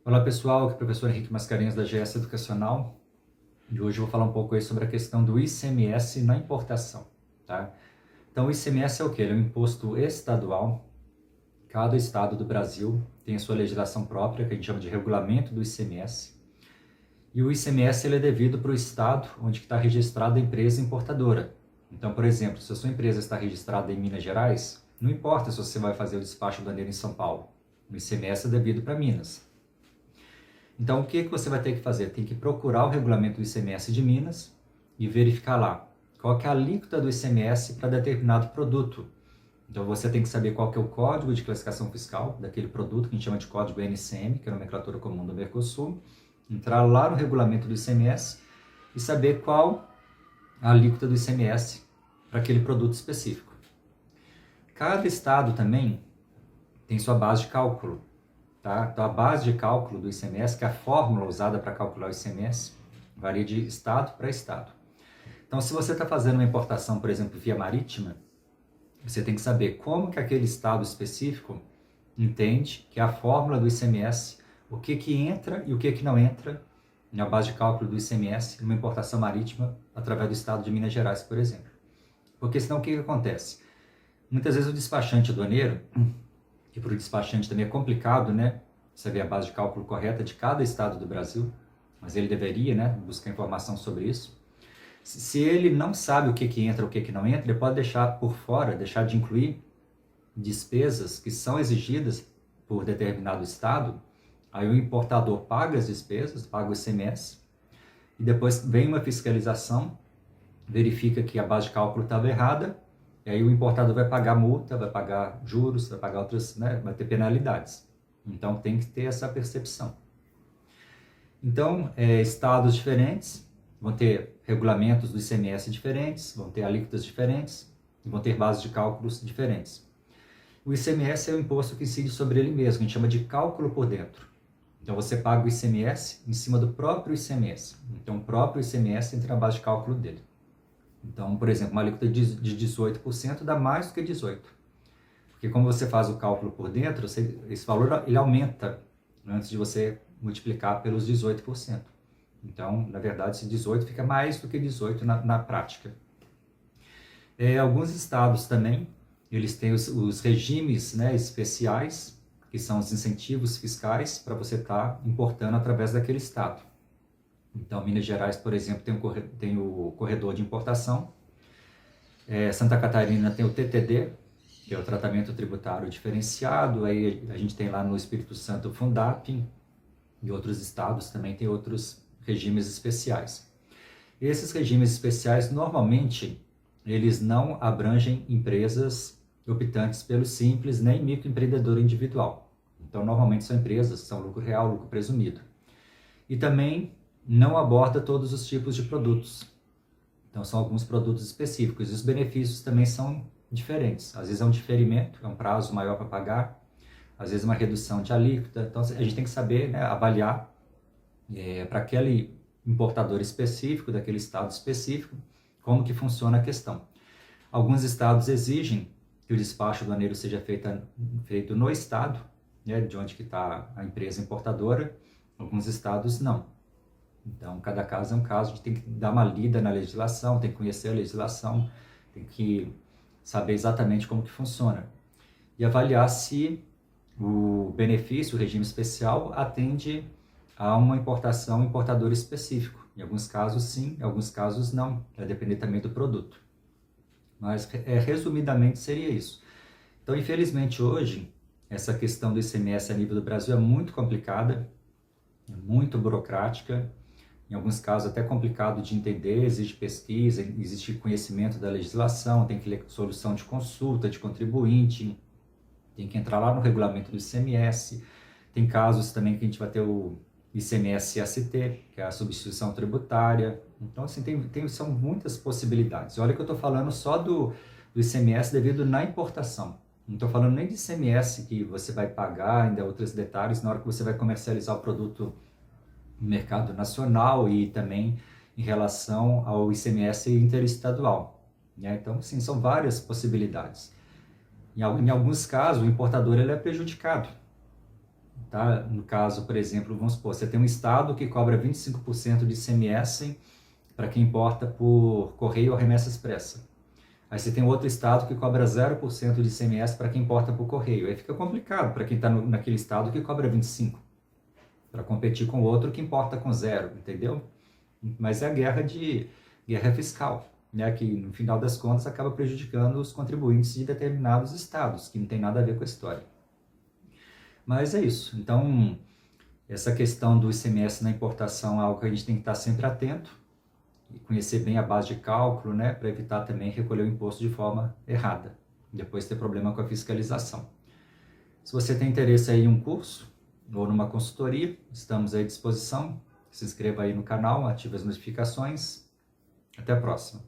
Olá pessoal, aqui é o professor Henrique Mascarenhas da GS Educacional e hoje eu vou falar um pouco aí sobre a questão do ICMS na importação, tá? Então o ICMS é o quê? Ele é um imposto estadual. Cada estado do Brasil tem a sua legislação própria, que a gente chama de regulamento do ICMS. E o ICMS ele é devido para o estado onde está registrada a empresa importadora. Então, por exemplo, se a sua empresa está registrada em Minas Gerais, não importa se você vai fazer o despacho aduaneiro em São Paulo, o ICMS é devido para Minas. Então, o que você vai ter que fazer? Tem que procurar o regulamento do ICMS de Minas e verificar lá qual que é a alíquota do ICMS para determinado produto. Então, você tem que saber qual que é o código de classificação fiscal daquele produto, que a gente chama de código NCM, que é a nomenclatura comum do Mercosul, entrar lá no regulamento do ICMS e saber qual a alíquota do ICMS para aquele produto específico. Cada estado também tem sua base de cálculo. Tá? Então, a base de cálculo do ICMS, que é a fórmula usada para calcular o ICMS, varia de estado para estado. Então, se você está fazendo uma importação, por exemplo, via marítima, você tem que saber como que aquele estado específico entende que é a fórmula do ICMS, o que que entra e o que que não entra na base de cálculo do ICMS numa importação marítima através do estado de Minas Gerais, por exemplo. Porque senão o que que acontece? Muitas vezes o despachante aduaneiro, que para o despachante também é complicado, né, saber a base de cálculo correta de cada estado do Brasil, mas ele deveria, né, buscar informação sobre isso. Se ele não sabe o que que entra, o que que não entra, ele pode deixar por fora, deixar de incluir despesas que são exigidas por determinado estado, aí o importador paga as despesas, paga o ICMS, e depois vem uma fiscalização, verifica que a base de cálculo estava errada, e aí o importador vai pagar multa, vai pagar juros, vai pagar outras, né, vai ter penalidades. Então tem que ter essa percepção. Então, estados diferentes vão ter regulamentos do ICMS diferentes, vão ter alíquotas diferentes, e vão ter bases de cálculos diferentes. O ICMS é o imposto que incide sobre ele mesmo, que a gente chama de cálculo por dentro. Então você paga o ICMS em cima do próprio ICMS. Então o próprio ICMS entra na base de cálculo dele. Então, por exemplo, uma alíquota de 18% dá mais do que 18%. Porque como você faz o cálculo por dentro, esse valor ele aumenta antes de você multiplicar pelos 18%. Então, na verdade, esse 18 fica mais do que 18 na prática. Alguns estados também, eles têm os regimes, né, especiais, que são os incentivos fiscais para você estar importando através daquele estado. Então, Minas Gerais, por exemplo, tem o corredor de importação. Santa Catarina tem o TTD, que é o tratamento tributário diferenciado. Aí a gente tem lá no Espírito Santo o Fundap, e outros estados também tem outros regimes especiais. Esses regimes especiais, normalmente, eles não abrangem empresas optantes pelo simples, nem microempreendedor individual. Então, normalmente são empresas, são lucro real, lucro presumido. E também não aborda todos os tipos de produtos. Então, são alguns produtos específicos. E os benefícios também são diferentes. Às vezes é um diferimento, é um prazo maior para pagar. Às vezes é uma redução de alíquota. Então, a gente tem que saber, né, avaliar para aquele importador específico, daquele estado específico, como que funciona a questão. Alguns estados exigem que o despacho aduaneiro seja feito no estado, né, de onde que está a empresa importadora. Alguns estados não. Então, cada caso é um caso, a gente tem que dar uma lida na legislação, tem que conhecer a legislação, tem que saber exatamente como que funciona. E avaliar se o benefício, o regime especial, atende a uma importação, importador específico. Em alguns casos sim, em alguns casos não, vai depender também do produto. Mas, resumidamente, seria isso. Então, infelizmente, hoje, essa questão do ICMS a nível do Brasil é muito complicada, é muito burocrática, em alguns casos até complicado de entender, exige pesquisa, existe conhecimento da legislação, tem que ler solução de consulta, de contribuinte, tem que entrar lá no regulamento do ICMS, tem casos também que a gente vai ter o ICMS-ST, que é a substituição tributária. Então, assim, são muitas possibilidades. Olha que eu estou falando só do ICMS devido na importação. Não estou falando nem de ICMS que você vai pagar, ainda outros detalhes, na hora que você vai comercializar o produto no mercado nacional e também em relação ao ICMS interestadual. Né? Então, sim, são várias possibilidades. Em alguns casos, o importador ele é prejudicado. tá? No caso, por exemplo, vamos supor, você tem um estado que cobra 25% de ICMS para quem importa por correio ou remessa expressa. Aí você tem outro estado que cobra 0% de ICMS para quem importa por correio. Aí fica complicado para quem está naquele estado que cobra 25%, para competir com o outro que importa com 0, entendeu? Mas é a guerra fiscal, né, que no final das contas acaba prejudicando os contribuintes de determinados estados, que não tem nada a ver com a história. Mas é isso. Então, essa questão do ICMS na importação é algo que a gente tem que estar sempre atento e conhecer bem a base de cálculo, né, para evitar também recolher o imposto de forma errada, depois ter problema com a fiscalização. Se você tem interesse aí em um curso ou numa consultoria, estamos aí à disposição. Se inscreva aí no canal, ative as notificações. Até a próxima.